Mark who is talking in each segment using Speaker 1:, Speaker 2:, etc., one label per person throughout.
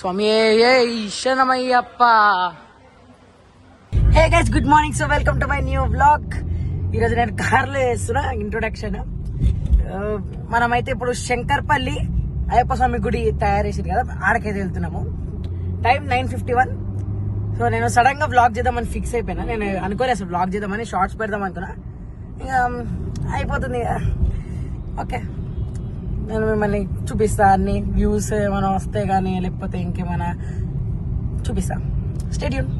Speaker 1: స్వామి శరణమయ్యప్ప. Hey guys, good morning. So welcome to my new vlog. ఈరోజు నేను కార్లో చేస్తున్నా ఇంట్రొడక్షన్. మనమైతే ఇప్పుడు శంకర్పల్లి అయ్యప్ప స్వామి గుడి తయారు చేసింది కదా, ఆడకైతే వెళ్తున్నాము. టైం 9:51. సో నేను సడన్ గా వ్లాగ్ చేద్దామని ఫిక్స్ అయిపోయినా. నేను అనుకోలేదు అసలు వ్లాగ్ చేద్దామని, షార్ట్స్ పెడదాం అనుకున్నా. ఇక అయిపోతుంది. ఓకే, నేను మిమ్మల్ని చూపిస్తా అన్ని వ్యూస్ ఏమైనా వస్తాయి కానీ, లేకపోతే ఇంకేమైనా చూపిస్తా. Stay tune.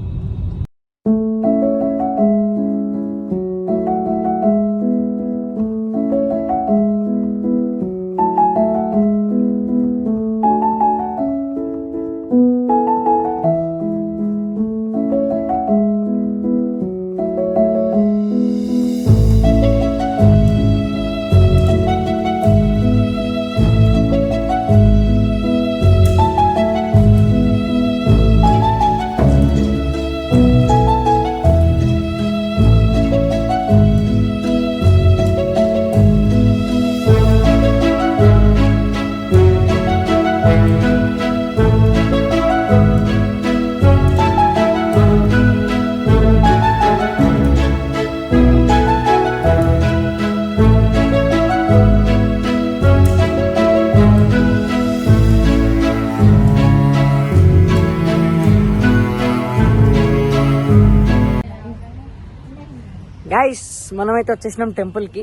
Speaker 1: గైస్, మనమైతే వచ్చేసినాం టెంపుల్ కి,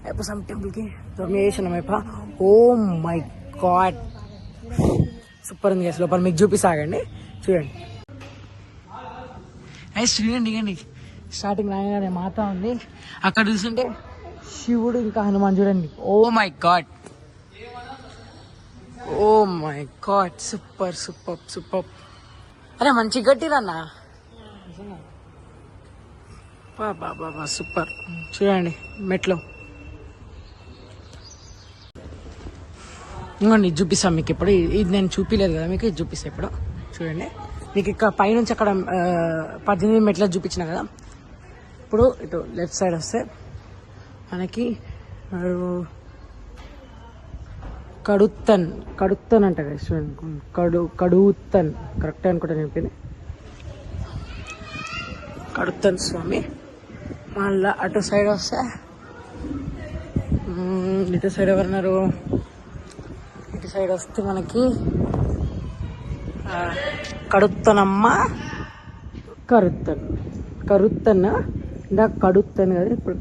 Speaker 1: అయ్యప్ప స్వామి టెంపుల్ కి. రమేషనమైప. ఓ మై గాడ్, సూపర్ ఉంది గైస్. లోపల మీకు చూపిస్తాగండి, చూడండి గైస్. చూడండి ఇగండి, స్టార్టింగ్ రాగానే మాత ఉంది. అక్కడ చూస్తుంటే శివుడు ఇంకా హనుమాన్ చూడండి. Oh my god, oh my god, super super super. అరే మంచి గట్టిరన్నా, బాబా సూపర్. చూడండి మెట్లు. ఇంకోండి ఇది చూపిస్తాం మీకు ఇప్పుడు. ఇది నేను చూపించలేదు కదా మీకు, ఇది చూపిస్తాను ఇప్పుడు. చూడండి, మీకు ఇక్కడ పైనుంచి అక్కడ 18 మెట్లు చూపించిన కదా. ఇప్పుడు ఇటు లెఫ్ట్ సైడ్ వస్తే మనకి కడుత్తన్ అంట కదా. చూడండి, కడుత్తన్ కరెక్ట్ అనుకుంటా చెప్పింది. కడుత్తన్ స్వామి. మళ్ళా అటు సైడ్ వస్తే ఇటు సైడ్ ఎవరున్నారు, ఇటు సైడ్ వస్తే మనకి కడుత్తనమ్మ, కరుత్తన్ ఇందాక కడుత్తన్ కదా, ఇప్పుడు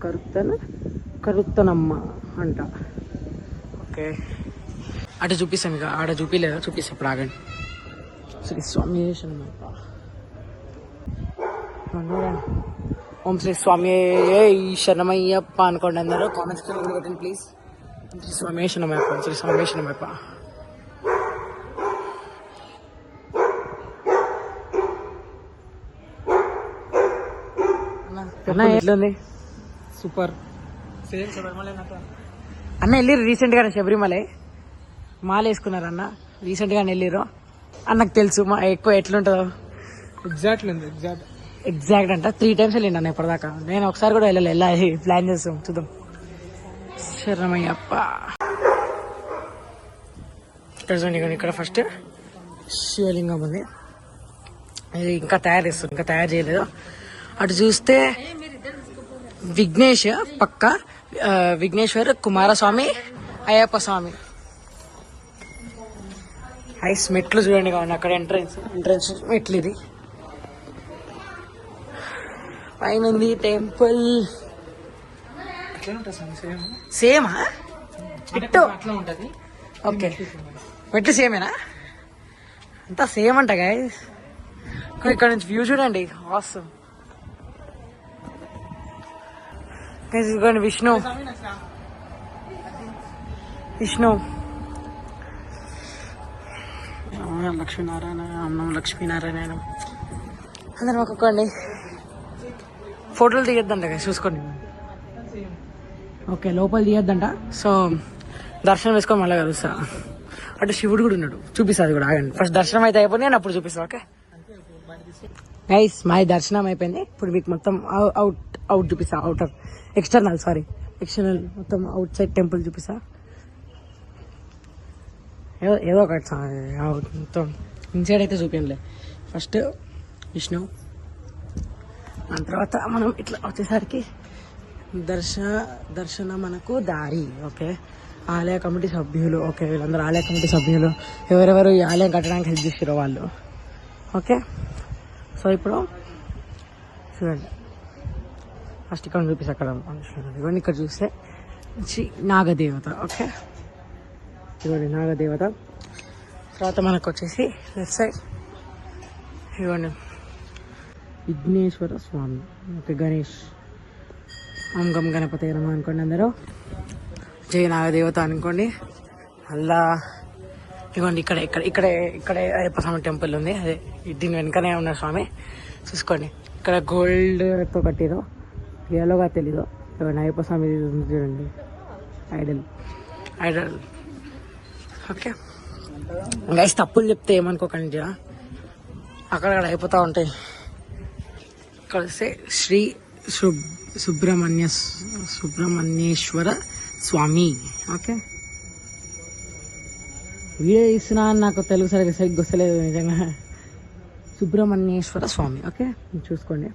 Speaker 1: కరుత్తనమ్మ అంట. ఓకే, అటు చూపిస్తాం. ఇక ఆడ చూపిలేదా, చూపిస్తాం ఇప్పుడు. ఆగండి. శ్రీ స్వామి ఓం శ్రీ స్వామి శరణమయ్యప్ప అనుకోండి అందరూ. కామెంట్స్ పెట్టండి ప్లీజ్. శ్రీ స్వామి శరణమయ్యప్ప, శ్రీ స్వామి శరణమయ్యప్ప. ఎట్లుంది? సూపర్. అన్న వెళ్ళిరు రీసెంట్ గా శబరిమల మాల వేసుకున్నారు అన్న. రీసెంట్ గానే వెళ్ళిరు. అన్నకు తెలుసు మా ఎక్కువ ఎట్లుంటుందో. ఎగ్జాక్ట్ అంట 3 times వెళ్ళిండి అన్న ఇప్పటిదాకా. నేను ఒకసారి కూడా వెళ్ళాలి, ప్లాన్ చేస్తాం, చూద్దాం. శరణమయ్యప్ప. ఇక్కడ చూడండి, ఇక్కడ ఫస్ట్ శివలింగం ఉంది. ఇది ఇంకా తయారు చేస్తుంది, ఇంకా తయారు చేయలేదు. అటు చూస్తే విఘ్నేష్ పక్క, విఘ్నేశ్వర్, కుమారస్వామి, అయ్యప్ప స్వామి. హైస్ మెట్లు చూడండి కావండి. అక్కడ ఎంట్రన్స్ మెట్లు. ఇది పైన ఉంది టెంపుల్. సేమా ఇట్టు అట్లా ఉంటది. ఓకే, మెట్లు సేమేనా? అంతా సేమ్ అంట గైస్. ఇక్కడ నుంచి వ్యూ చూడండి, ఆసమ్. ఇదిగోండి విష్ణు లక్ష్మీనారాయణ, అన్నం లక్ష్మీనారాయణ. అందరం ఒక్కొక్కండి. ఫోటోలు తీయొద్దంట కదా, చూసుకోండి. ఓకే, లోపల తీయొద్దంట. సో దర్శనం వేసుకొని మళ్ళీ కలుస్తా. అటు శివుడు కూడా ఉన్నాడు, చూపిస్తా. అది కూడా ఆగండి. ఫస్ట్ దర్శనం అయితే అయిపోయింది, నేను అప్పుడు చూపిస్తా. ఓకే గైస్, మా దర్శనం అయిపోయింది. ఇప్పుడు మీకు మొత్తం అవుట్ చూపిస్తా. ఎక్స్టర్నల్ మొత్తం అవుట్ సైడ్ టెంపుల్ చూపిస్తా. ఏదో ఒకటి మొత్తం ఇన్సైడ్ అయితే చూపించలే. ఫస్ట్ విష్ణు, దాని తర్వాత మనం ఇట్లా వచ్చేసరికి దర్శన మనకు దారి. ఓకే, ఆలయ కమిటీ సభ్యులు. ఓకే, వీళ్ళందరూ ఆలయ కమిటీ సభ్యులు, ఎవరెవరు ఈ ఆలయం కట్టడానికి హెల్ప్ చేసారో వాళ్ళు. ఓకే, సో ఇప్పుడు చూడండి, ఫస్ట్ ఇక్కడ చూపిస్తే అక్కడ ఇవన్నీ ఇక్కడ చూస్తే నాగదేవత. ఓకే, ఇవ్వండి నాగదేవత. తర్వాత మనకు వచ్చేసి లెఫ్ట్ సైడ్ ఇవ్వండి విఘ్నేశ్వర స్వామి. ఓకే, గణేష్. ఓం గం గణపతి నమః అనుకోండి అందరూ. జై నాగదేవత అనుకోండి. మళ్ళా ఇవ్వండి ఇక్కడ ఇక్కడ ఇక్కడే ఇక్కడే అయ్యప్ప స్వామి టెంపుల్ ఉంది. అదే దీని వెనకనే ఉన్న స్వామి చూసుకోండి. ఇక్కడ గోల్డ్తో కట్టిదో ఎలోగా తెలీదు. ఇవ్వండి అయ్యప్ప స్వామి చూడండి, ఐడల్. ఓకే గైస్, తప్పులు చెప్తే ఏమనుకోకండి, అక్కడ అయిపోతూ ఉంటాయి. ఇక్కడ వస్తే శ్రీ సుబ్రహ్మణ్యేశ్వర స్వామి. ఓకే, వీడియో తీస్తున్నా అని నాకు తెలుగు సరిగ్గా వస్తలేదు నిజంగా. సుబ్రహ్మణ్యేశ్వర స్వామి. ఓకే, చూసుకోండి.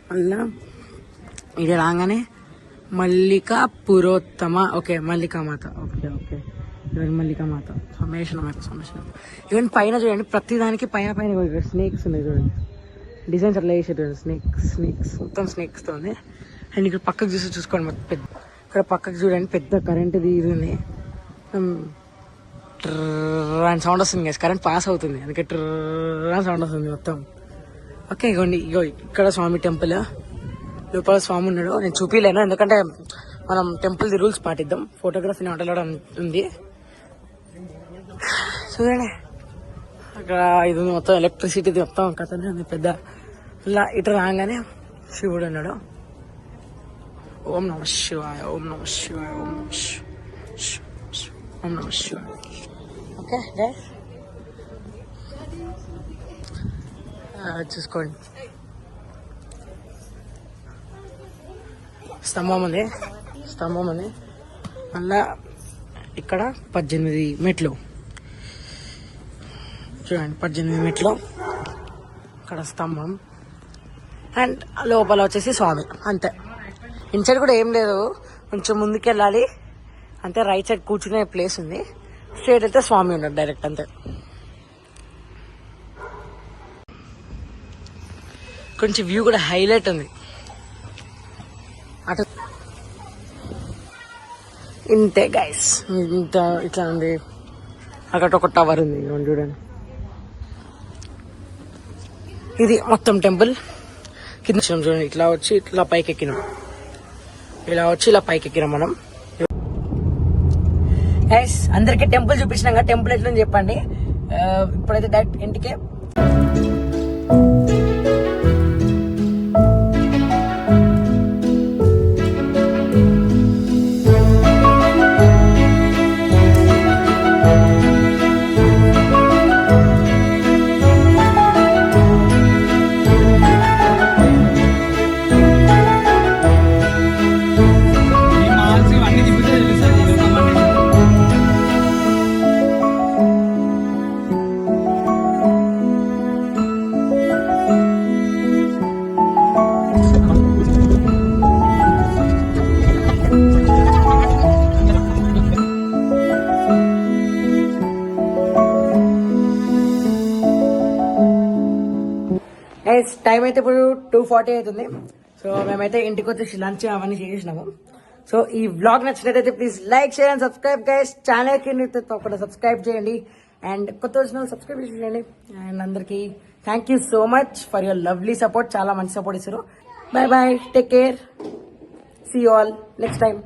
Speaker 1: మళ్ళా ఇది రాగానే మల్లికా పురోత్తమ. ఓకే, మల్లికామాత. ఓకే ఓకే, ఇవన్నీ మల్లికామాత. సమేషణం. ఇవన్నీ పైన చూడండి, ప్రతి దానికి పైన స్నేక్స్ ఉన్నాయి చూడండి, డిజైన్స్ అట్లా వేసారు. స్నేక్స్ మొత్తం స్నేక్స్తో ఉంది. అండ్ ఇక్కడ పక్కకు చూసుకోండి, పెద్ద ఇక్కడ పక్కకు చూడండి పెద్ద కరెంట్ ఇది ఉంది. ట్రర్ సౌండ్ వస్తుంది కదా, కరెంట్ పాస్ అవుతుంది, అందుకే ట్రర్ సౌండ్ వస్తుంది మొత్తం. ఓకే, ఇగోండి ఇక్కడ స్వామి టెంపుల్. లోపల స్వామి ఉన్నాడు, నేను చూపించలేను ఎందుకంటే మనం టెంపుల్ ది రూల్స్ పాటిద్దాం. ఫోటోగ్రఫీని ఆటలాడడం ఉంది చూడండి. అక్కడ ఇది మొత్తం ఎలక్ట్రిసిటీ మొత్తం కథ పెద్ద. ఇలా ఇటు రాగానే శివుడు ఉన్నాడు. ఓం నమ శివాయ, ఓం నమ శివాయ, ఓం నమ ఓం నమ శివాయ. ఓకే చూసుకోండి, స్తంభం ఉంది. మళ్ళా ఇక్కడ 18 మెట్లు చూడండి, 18 మెట్లు. ఇక్కడ స్తంభం అండ్ లోపల వచ్చేసి స్వామి. అంతే, ఇన్సైడ్ కూడా ఏం లేదు, కొంచెం ముందుకు వెళ్ళాలి అంతే. రైట్ సైడ్ కూర్చునే ప్లేస్ ఉంది, స్ట్రైట్ అయితే స్వామి ఉన్నాడు డైరెక్ట్ అంతే. కొంచెం వ్యూ కూడా హైలైట్ ఉంది అటు. ఇంతే గైస్, ఇంత ఇట్లా ఉంది. అక్కడ ఒక టవర్ ఉంది చూడండి. ఇది మొత్తం టెంపుల్ కింద చూడండి. ఇట్లా వచ్చి ఇట్లా పైకి ఎక్కినాం, ఇలా పైకి ఎక్కినాం మనం. గైస్, అందరికి టెంపుల్ చూపించినాక టెంపుల్ ఎట్లా చెప్పండి. ఇప్పుడైతే డైరెక్ట్ ఇంటికే. టైం అయితే ఇప్పుడు 2:40 అవుతుంది. సో మేమైతే ఇంటికి వచ్చేసి లంచ్ అవన్నీ చేసేసినాము. సో ఈ వ్లాగ్ నచ్చినట్లయితే please like, share and subscribe guys. Channel కి తప్పకుండా సబ్స్క్రైబ్ చేయండి అండ్ కొత్త వచ్చిన సబ్స్క్రైబ్ చేయండి. అండ్ అందరికి thank you so much for your lovely support. చాలా మంచి సపోర్ట్ ఇస్తారు. Bye bye, take care, see you all next time.